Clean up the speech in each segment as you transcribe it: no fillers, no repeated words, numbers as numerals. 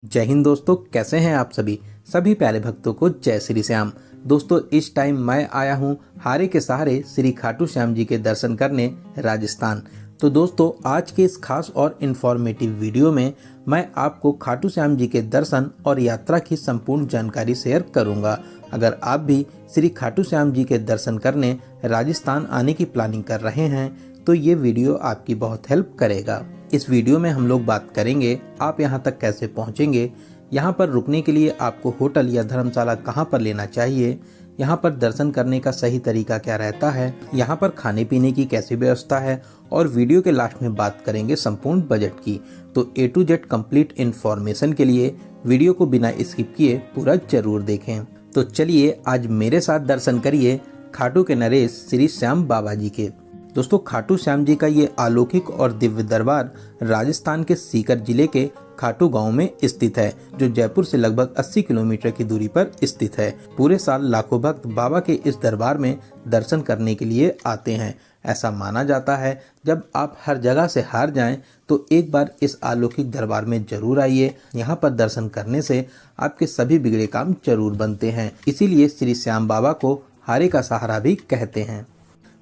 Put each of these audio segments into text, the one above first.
जय हिंद दोस्तों, कैसे हैं आप सभी प्यारे भक्तों को जय श्री श्याम। दोस्तों, इस टाइम मैं आया हूं हारे के सहारे श्री खाटू श्याम जी के दर्शन करने राजस्थान। तो दोस्तों, आज के इस खास और इन्फॉर्मेटिव वीडियो में मैं आपको खाटू श्याम जी के दर्शन और यात्रा की संपूर्ण जानकारी शेयर करूंगा। अगर आप भी श्री खाटू श्याम जी के दर्शन करने राजस्थान आने की प्लानिंग कर रहे हैं तो ये वीडियो आपकी बहुत हेल्प करेगा। इस वीडियो में हम लोग बात करेंगे आप यहाँ तक कैसे पहुँचेंगे, यहाँ पर रुकने के लिए आपको होटल या धर्मशाला कहाँ पर लेना चाहिए, यहाँ पर दर्शन करने का सही तरीका क्या रहता है, यहाँ पर खाने पीने की कैसी व्यवस्था है और वीडियो के लास्ट में बात करेंगे संपूर्ण बजट की। तो A to Z complete information के लिए वीडियो को बिना स्किप किए पूरा जरूर देखें। तो चलिए आज मेरे साथ दर्शन करिए खाटू के नरेश श्री श्याम बाबा जी के। दोस्तों, खाटू श्याम जी का ये अलौकिक और दिव्य दरबार राजस्थान के सीकर जिले के खाटू गांव में स्थित है, जो जयपुर से लगभग 80 किलोमीटर की दूरी पर स्थित है। पूरे साल लाखों भक्त बाबा के इस दरबार में दर्शन करने के लिए आते हैं। ऐसा माना जाता है जब आप हर जगह से हार जाएं तो एक बार इस अलौकिक दरबार में जरूर आइए। यहाँ पर दर्शन करने से आपके सभी बिगड़े काम जरूर बनते हैं। इसीलिए श्री श्याम बाबा को हारे का सहारा भी कहते हैं।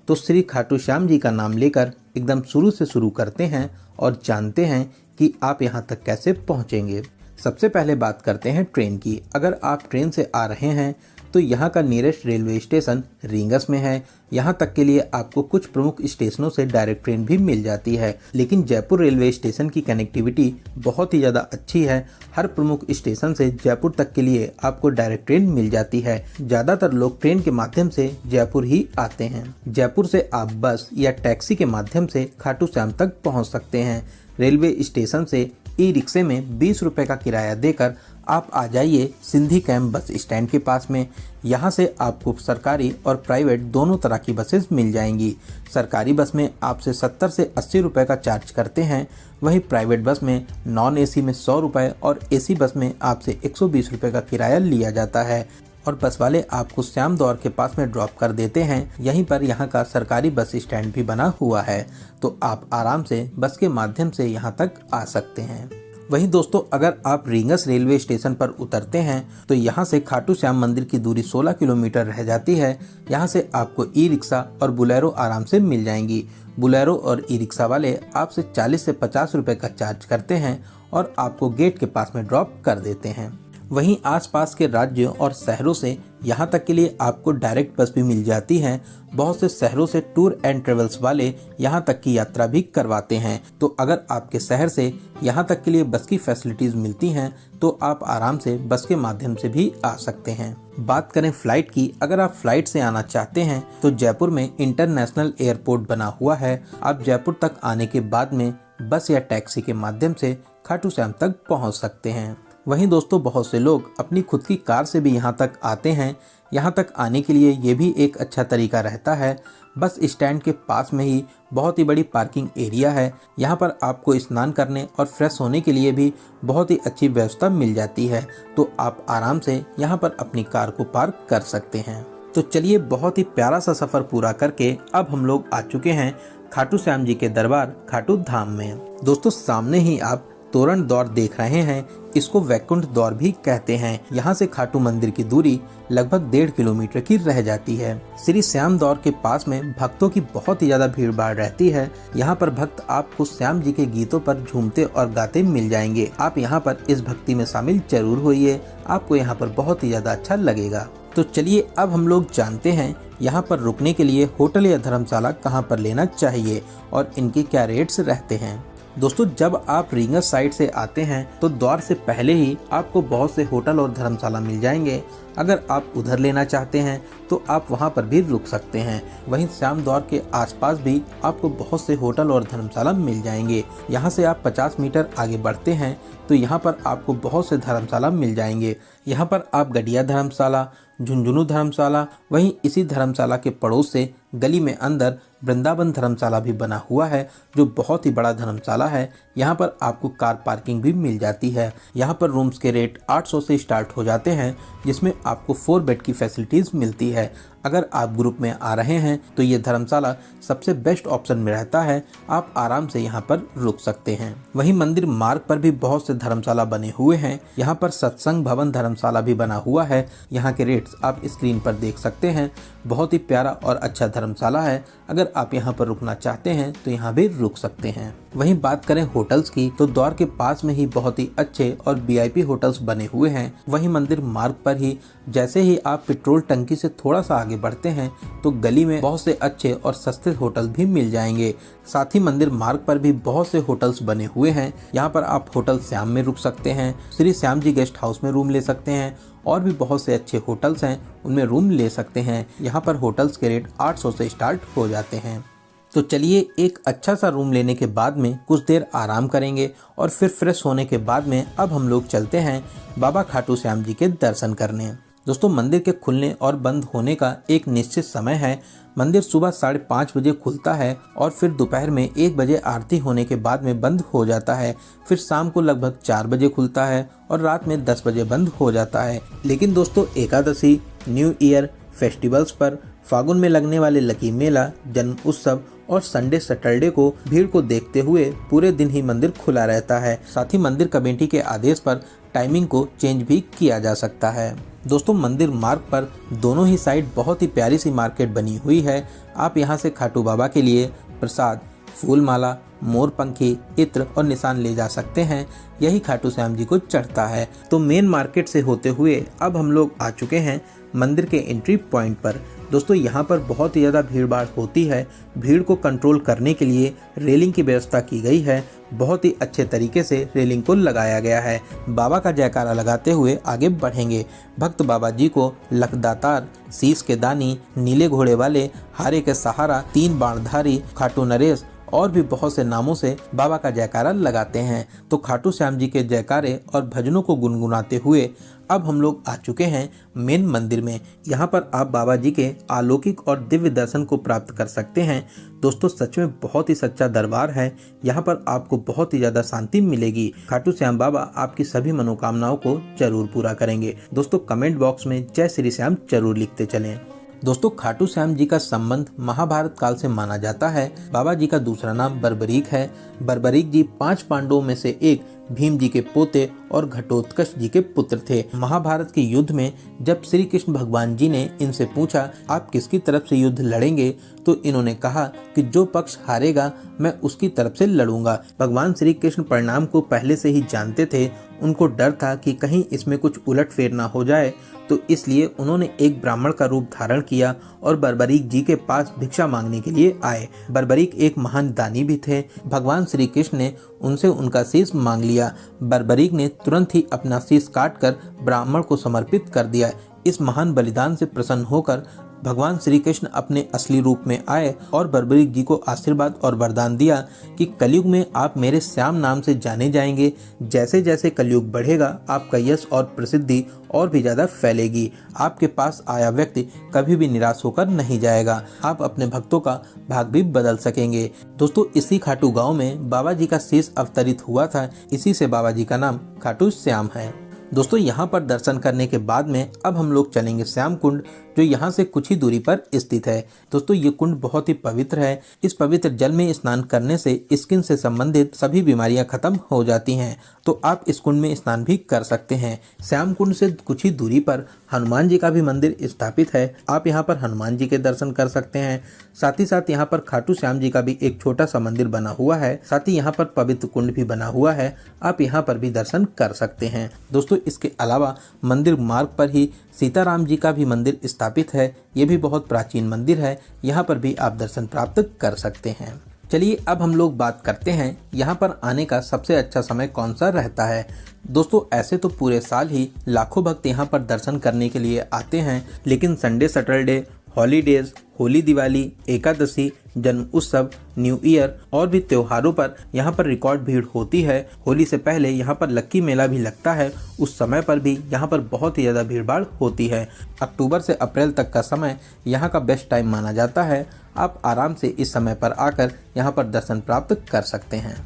तो श्री खाटू श्याम जी का नाम लेकर एकदम शुरू से शुरू करते हैं और जानते हैं कि आप यहाँ तक कैसे पहुँचेंगे। सबसे पहले बात करते हैं ट्रेन की। अगर आप ट्रेन से आ रहे हैं तो यहाँ का नियरेस्ट रेलवे स्टेशन रींगस में है। यहाँ तक के लिए आपको कुछ प्रमुख स्टेशनों से डायरेक्ट ट्रेन भी मिल जाती है, लेकिन जयपुर रेलवे स्टेशन की कनेक्टिविटी बहुत ही ज़्यादा अच्छी है। हर प्रमुख स्टेशन से जयपुर तक के लिए आपको डायरेक्ट ट्रेन मिल जाती है। ज़्यादातर लोग ट्रेन के माध्यम से जयपुर ही आते हैं। जयपुर से आप बस या टैक्सी के माध्यम से खाटू श्याम तक पहुँच सकते हैं। रेलवे स्टेशन से ई-रिक्शे में 20 रुपये का किराया देकर आप आ जाइए सिंधी कैंप बस स्टैंड के पास में। यहाँ से आपको सरकारी और प्राइवेट दोनों तरह की बसेस मिल जाएंगी। सरकारी बस में आपसे 70 से 80 रुपये का चार्ज करते हैं, वहीं प्राइवेट बस में नॉन एसी में 100 रुपये और एसी बस में आपसे 120 रुपये का किराया लिया जाता है और बस वाले आपको श्याम द्वार के पास में ड्रॉप कर देते हैं। यहीं पर यहाँ का सरकारी बस स्टैंड भी बना हुआ है, तो आप आराम से बस के माध्यम से यहाँ तक आ सकते हैं। वहीं दोस्तों, अगर आप रींगस रेलवे स्टेशन पर उतरते हैं तो यहाँ से खाटू श्याम मंदिर की दूरी 16 किलोमीटर रह जाती है। यहाँ से आपको ई रिक्शा और बुलेरो आराम से मिल जाएंगी। बुलेरो और ई रिक्शा वाले आपसे 40 से 50 रुपये का चार्ज करते हैं और आपको गेट के पास में ड्रॉप कर देते हैं। वहीं आसपास के राज्यों और शहरों से यहाँ तक के लिए आपको डायरेक्ट बस भी मिल जाती है। बहुत से शहरों से टूर एंड ट्रेवल्स वाले यहाँ तक की यात्रा भी करवाते हैं। तो अगर आपके शहर से यहाँ तक के लिए बस की फैसिलिटीज मिलती हैं तो आप आराम से बस के माध्यम से भी आ सकते हैं। बात करें फ्लाइट की, अगर आप फ्लाइट से आना चाहते हैं तो जयपुर में इंटरनेशनल एयरपोर्ट बना हुआ है। आप जयपुर तक आने के बाद में बस या टैक्सी के माध्यम से खाटू श्याम तक पहुँच सकते हैं। वहीं दोस्तों, बहुत से लोग अपनी खुद की कार से भी यहाँ तक आते हैं। यहाँ तक आने के लिए ये भी एक अच्छा तरीका रहता है। बस स्टैंड के पास में ही बहुत ही बड़ी पार्किंग एरिया है। यहाँ पर आपको स्नान करने और फ्रेश होने के लिए भी बहुत ही अच्छी व्यवस्था मिल जाती है, तो आप आराम से यहाँ पर अपनी कार को पार्क कर सकते हैं। तो चलिए, बहुत ही प्यारा सा सफ़र पूरा करके अब हम लोग आ चुके हैं खाटू श्याम जी के दरबार खाटू धाम में। दोस्तों, सामने ही आप तोरण द्वार देख रहे हैं, इसको वैकुंठ द्वार भी कहते हैं। यहाँ से खाटू मंदिर की दूरी लगभग 1.5 किलोमीटर की रह जाती है। श्री श्याम द्वार के पास में भक्तों की बहुत ही ज्यादा भीड़ भाड़ रहती है। यहाँ पर भक्त आपको श्याम जी के गीतों पर झूमते और गाते मिल जाएंगे। आप यहाँ पर इस भक्ति में शामिल जरूर होइए, आपको यहाँ पर बहुत ही ज्यादा अच्छा लगेगा। तो चलिए, अब हम लोग जानते हैं यहाँ पर रुकने के लिए होटल या धर्मशाला कहाँ पर लेना चाहिए और इनके क्या रेट्स रहते हैं। दोस्तों, जब आप रींगस साइड से आते हैं तो द्वार से पहले ही आपको बहुत से होटल और धर्मशाला मिल जाएंगे। अगर आप उधर लेना चाहते हैं तो आप वहां पर भी रुक सकते हैं। वहीं श्याम द्वार के आसपास भी आपको बहुत से होटल और धर्मशाला मिल जाएंगे। यहां से आप 50 मीटर आगे बढ़ते हैं तो यहां पर आपको बहुत से धर्मशाला मिल जाएंगे। यहां पर आप गडिया धर्मशाला, झुंझुनू धर्मशाला, वहीं इसी धर्मशाला के पड़ोस से गली में अंदर वृंदावन धर्मशाला भी बना हुआ है, जो बहुत ही बड़ा धर्मशाला है। यहाँ पर आपको कार पार्किंग भी मिल जाती है। यहाँ पर रूम्स के रेट 800 से स्टार्ट हो जाते हैं, जिसमें आपको 4 बेड की फैसिलिटीज मिलती है। अगर आप ग्रुप में आ रहे हैं तो ये धर्मशाला सबसे बेस्ट ऑप्शन में रहता है, आप आराम से यहाँ पर रुक सकते हैं। वहीं मंदिर मार्ग पर भी बहुत से धर्मशाला बने हुए हैं। यहाँ पर सत्संग भवन धर्मशाला भी बना हुआ है। यहाँ के रेट्स आप स्क्रीन पर देख सकते हैं। बहुत ही प्यारा और अच्छा धर्मशाला है। अगर आप यहाँ पर रुकना चाहते हैं तो यहाँ भी रुक सकते हैं। वहीं बात करें होटल्स की तो द्वार के पास में ही बहुत ही अच्छे और VIP होटल्स बने हुए हैं। वहीं मंदिर मार्ग पर ही जैसे ही आप पेट्रोल टंकी से थोड़ा सा आगे बढ़ते हैं तो गली में बहुत से अच्छे और सस्ते होटल भी मिल जाएंगे। साथ ही मंदिर मार्ग पर भी बहुत से होटल्स बने हुए हैं। यहाँ पर आप होटल श्याम में रुक सकते हैं, श्री श्याम जी गेस्ट हाउस में रूम ले सकते हैं और भी बहुत से अच्छे होटल्स हैं, उनमें रूम ले सकते हैं। यहाँ पर होटल्स के रेट 800 से स्टार्ट हो जाते हैं। तो चलिए एक अच्छा सा रूम लेने के बाद में कुछ देर आराम करेंगे और फिर फ्रेश होने के बाद में अब हम लोग चलते हैं बाबा खाटू श्याम जी के दर्शन करने। दोस्तों मंदिर के खुलने और बंद होने का एक निश्चित समय है। मंदिर सुबह 5:30 बजे खुलता है और फिर दोपहर में 1 बजे आरती होने के बाद में बंद हो जाता है। फिर शाम को लगभग 4 बजे खुलता है और रात में 10 बजे बंद हो जाता है। लेकिन दोस्तों एकादशी, न्यू ईयर, फेस्टिवल्स पर, फागुन में लगने वाले लकी मेला, जन्म उत्सव और संडे सैटरडे को भीड़ को देखते हुए पूरे दिन ही मंदिर खुला रहता है। साथ ही मंदिर कमेटी के आदेश पर टाइमिंग को चेंज भी किया जा सकता है। दोस्तों मंदिर मार्ग पर दोनों ही साइड बहुत ही प्यारी सी मार्केट बनी हुई है। आप यहां से खाटू बाबा के लिए प्रसाद, फूल माला, मोरपंखी, इत्र और निशान ले जा सकते हैं। यही खाटू श्याम जी को चढ़ता है। तो मेन मार्केट से होते हुए अब हम लोग आ चुके हैं मंदिर के एंट्री पॉइंट पर। दोस्तों यहाँ पर बहुत ही ज़्यादा भीड़ भाड़ होती है। भीड़ को कंट्रोल करने के लिए रेलिंग की व्यवस्था की गई है। बहुत ही अच्छे तरीके से रेलिंग को लगाया गया है। बाबा का जयकारा लगाते हुए आगे बढ़ेंगे। भक्त बाबा जी को लखदातार, शीश के दानी, नीले घोड़े वाले, हारे के सहारा, 3 बाणधारी, खाटू नरेश और भी बहुत से नामों से बाबा का जयकारा लगाते हैं। तो खाटू श्याम जी के जयकारे और भजनों को गुनगुनाते हुए अब हम लोग आ चुके हैं मेन मंदिर में। यहाँ पर आप बाबा जी के अलौकिक और दिव्य दर्शन को प्राप्त कर सकते हैं। दोस्तों सच में बहुत ही सच्चा दरबार है। यहाँ पर आपको बहुत ही ज्यादा शांति मिलेगी। खाटू श्याम बाबा आपकी सभी मनोकामनाओं को जरूर पूरा करेंगे। दोस्तों कमेंट बॉक्स में जय श्री श्याम जरूर लिखते चलें। दोस्तों खाटू श्याम जी का संबंध महाभारत काल से माना जाता है। बाबा जी का दूसरा नाम बर्बरीक है। बर्बरीक जी 5 पांडवों में से एक भीम जी के पोते और घटोत्कच जी के पुत्र थे। महाभारत के युद्ध में जब श्री कृष्ण भगवान जी ने इनसे पूछा आप किसकी तरफ से युद्ध लड़ेंगे, तो इन्होंने कहा कि जो पक्ष हारेगा मैं उसकी तरफ से लड़ूंगा। भगवान श्री कृष्ण परिणाम को पहले से ही जानते थे। उनको डर था कि कहीं इसमें कुछ उलटफेर ना हो जाए, तो इसलिए उन्होंने एक ब्राह्मण का रूप धारण किया और बर्बरीक जी के पास भिक्षा मांगने के लिए आए। बर्बरीक एक महान दानी भी थे। भगवान श्री कृष्ण ने उनसे उनका शीश मांग लिया। बर्बरीक ने तुरंत ही अपना शीश काटकर ब्राह्मण को समर्पित कर दिया। इस महान बलिदान से प्रसन्न होकर भगवान श्री कृष्ण अपने असली रूप में आए और बर्बरीक जी को आशीर्वाद और वरदान दिया कि कलयुग में आप मेरे श्याम नाम से जाने जाएंगे। जैसे जैसे कलयुग बढ़ेगा आपका यश और प्रसिद्धि और भी ज्यादा फैलेगी। आपके पास आया व्यक्ति कभी भी निराश होकर नहीं जाएगा। आप अपने भक्तों का भाग भी बदल सकेंगे। दोस्तों इसी खाटू गांव में बाबा जी का शीश अवतरित हुआ था। इसी से बाबा जी का नाम खाटू श्याम है। दोस्तों यहाँ पर दर्शन करने के बाद में अब हम लोग चलेंगे श्याम कुंड, जो यहाँ से कुछ ही दूरी पर स्थित है। दोस्तों ये कुंड बहुत ही पवित्र है। इस पवित्र जल में स्नान करने से स्किन से संबंधित सभी बीमारियां खत्म हो जाती हैं। तो आप इस कुंड में स्नान भी कर सकते हैं। श्याम कुंड से कुछ ही दूरी पर हनुमान जी का भी मंदिर स्थापित है। आप यहाँ पर हनुमान जी के दर्शन कर सकते हैं। साथ ही साथ यहाँ पर खाटू श्याम जी का भी एक छोटा सा मंदिर बना हुआ है। साथ ही यहाँ पर पवित्र कुंड भी बना हुआ है। आप यहाँ पर भी दर्शन कर सकते हैं। दोस्तों इसके अलावा मंदिर मार्ग पर ही सीताराम जी का भी मंदिर स्थापित है। ये भी बहुत प्राचीन मंदिर है। यहाँ पर भी आप दर्शन प्राप्त कर सकते हैं। चलिए अब हम लोग बात करते हैं यहाँ पर आने का सबसे अच्छा समय कौन सा रहता है। दोस्तों ऐसे तो पूरे साल ही लाखों भक्त यहाँ पर दर्शन करने के लिए आते हैं, लेकिन Sunday Saturday, holidays, Holi, Diwali, Ekadashi, जन्म उत्सव, न्यू ईयर और भी त्योहारों पर यहाँ पर रिकॉर्ड भीड़ होती है। होली से पहले यहाँ पर लक्की मेला भी लगता है। उस समय पर भी यहाँ पर बहुत ही ज़्यादा भीड़ भाड़ होती है। अक्टूबर से अप्रैल तक का समय यहाँ का बेस्ट टाइम माना जाता है। आप आराम से इस समय पर आकर यहाँ पर दर्शन प्राप्त कर सकते हैं।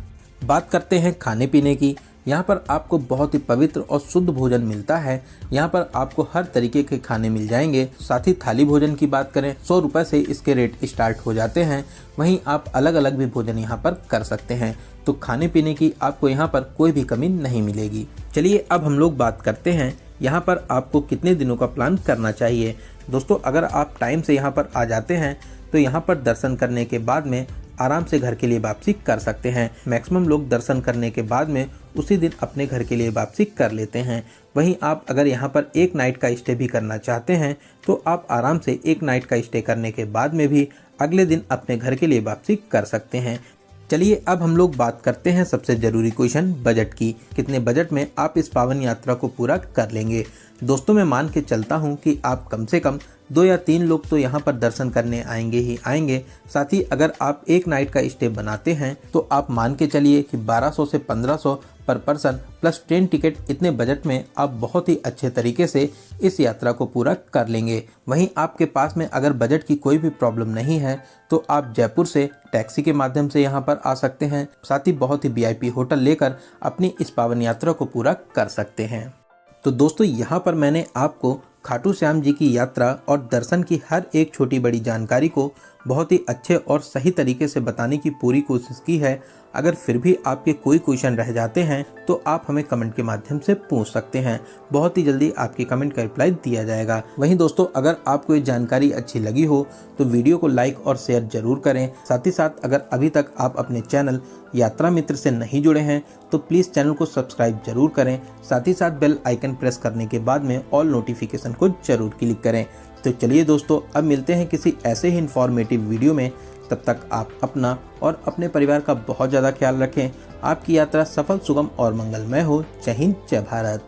बात करते हैं खाने पीने की। यहाँ पर आपको बहुत ही पवित्र और शुद्ध भोजन मिलता है। यहाँ पर आपको हर तरीके के खाने मिल जाएंगे। साथ ही थाली भोजन की बात करें 100 रुपये से इसके रेट स्टार्ट हो जाते हैं। वहीं आप अलग अलग भी भोजन यहाँ पर कर सकते हैं। तो खाने पीने की आपको यहाँ पर कोई भी कमी नहीं मिलेगी। चलिए अब हम लोग बात करते हैं यहाँ पर आपको कितने दिनों का प्लान करना चाहिए। दोस्तों, अगर आप टाइम से यहाँ पर आ जाते हैं तो यहाँ पर दर्शन करने के बाद में आराम से घर के लिए वापसी कर सकते हैं। मैक्सिमम लोग दर्शन करने के बाद में उसी दिन अपने घर के लिए वापसी कर लेते हैं। वहीं आप अगर यहाँ पर एक नाइट का स्टे भी करना चाहते हैं तो आप आराम से एक नाइट का स्टे करने के बाद में भी अगले दिन अपने घर के लिए वापसी कर सकते हैं। चलिए अब हम लोग बात करते हैं सबसे ज़रूरी क्वेश्चन, बजट की। कितने बजट में आप इस पावन यात्रा को पूरा कर लेंगे। दोस्तों, मैं मान के चलता हूं कि आप कम से कम 2 या 3 लोग तो यहां पर दर्शन करने आएंगे ही आएंगे। साथ ही अगर आप एक नाइट का स्टे बनाते हैं तो आप मान के चलिए कि 1200 से 1500 पर पर्सन प्लस ट्रेन टिकट, इतने बजट में आप बहुत ही अच्छे तरीके से इस यात्रा को पूरा कर लेंगे। वहीं आपके पास में अगर बजट की कोई भी प्रॉब्लम नहीं है तो आप जयपुर से टैक्सी के माध्यम से यहाँ पर आ सकते हैं। साथ ही बहुत ही VIP होटल लेकर अपनी इस पावन यात्रा को पूरा कर सकते हैं। तो दोस्तों, यहाँ पर मैंने आपको खाटू श्याम जी की यात्रा और दर्शन की हर एक छोटी बड़ी जानकारी को बहुत ही अच्छे और सही तरीके से बताने की पूरी कोशिश की है। अगर फिर भी आपके कोई क्वेश्चन रह जाते हैं तो आप हमें कमेंट के माध्यम से पूछ सकते हैं। बहुत ही जल्दी आपके कमेंट का रिप्लाई दिया जाएगा। वहीं दोस्तों, अगर आपको ये जानकारी अच्छी लगी हो तो वीडियो को लाइक और शेयर जरूर करें। साथ ही साथ अगर अभी तक आप अपने चैनल यात्रा मित्र से नहीं जुड़े हैं तो प्लीज़ चैनल को सब्सक्राइब जरूर करें। साथ ही साथ बेल आइकन प्रेस करने के बाद में ऑल नोटिफिकेशन को जरूर क्लिक करें। तो चलिए दोस्तों, अब मिलते हैं किसी ऐसे ही इन्फॉर्मेटिव वीडियो में। तब तक आप अपना और अपने परिवार का बहुत ज़्यादा ख्याल रखें। आपकी यात्रा सफल, सुगम और मंगलमय हो। जय हिंद, जय भारत।